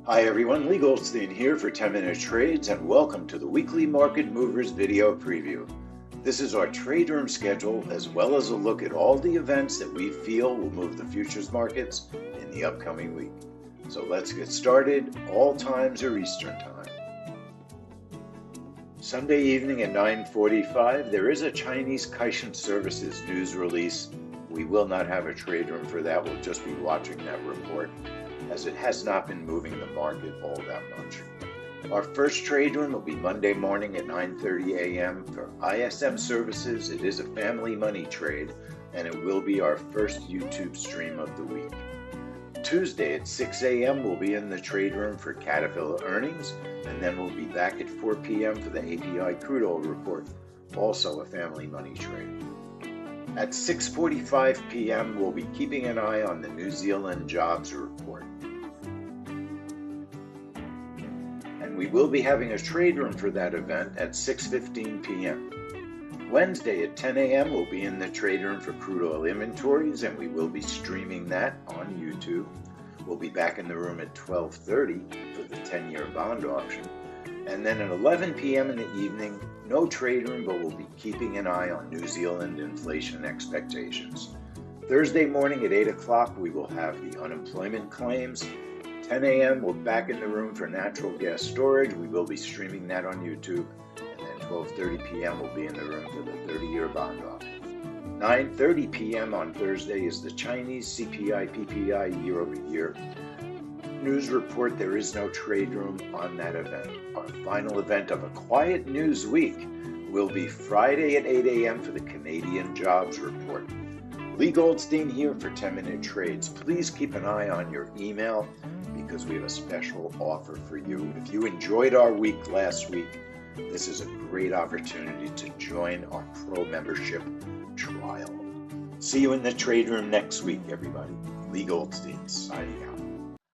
Hi everyone, Leigh Goldstein here for 10-Minute Trades, and welcome to the weekly Market Movers video preview. This is our trade room schedule, as well as a look at all the events that we feel will move the futures markets in the upcoming week. So let's get started. All times are Eastern Time. Sunday evening at 9:45, there is a Chinese Caixin Services news release. We will not have a trade room for that. We'll just be watching that report, as it has not been moving the market all that much. Our first trade room will be Monday morning at 9:30 a.m. for ISM Services. It is a family money trade, and it will be our first YouTube stream of the week. Tuesday at 6 a.m. we'll be in the trade room for Caterpillar earnings, and then we'll be back at 4 p.m. for the API crude oil report, also a family money trade. At 6:45 p.m. we'll be keeping an eye on the New Zealand jobs report. And we will be having a trade room for that event at 6:15 p.m. Wednesday at 10 a.m. we'll be in the trade room for crude oil inventories, and we will be streaming that on YouTube. We'll be back in the room at 12:30 for the 10-year bond auction. And then at 11 p.m. in the evening, no trade room, but we'll be keeping an eye on New Zealand inflation expectations. Thursday morning at 8 o'clock, we will have the unemployment claims. 10 a.m. we're back in the room for natural gas storage. We will be streaming that on YouTube. And then 12:30 p.m. we'll be in the room for the 30-year bond auction. 9:30 p.m. on Thursday is the Chinese CPI PPI year-over-year news report. There is no trade room on that event. Our final event of a quiet news week will be Friday at 8 a.m. for the Canadian jobs report. Leigh Goldstein here for 10-Minute Trades. Please keep an eye on your email, because we have a special offer for you. If you enjoyed our week last week, this is a great opportunity to join our pro membership trial. See you in the trade room next week, everybody. Leigh Goldstein signing out.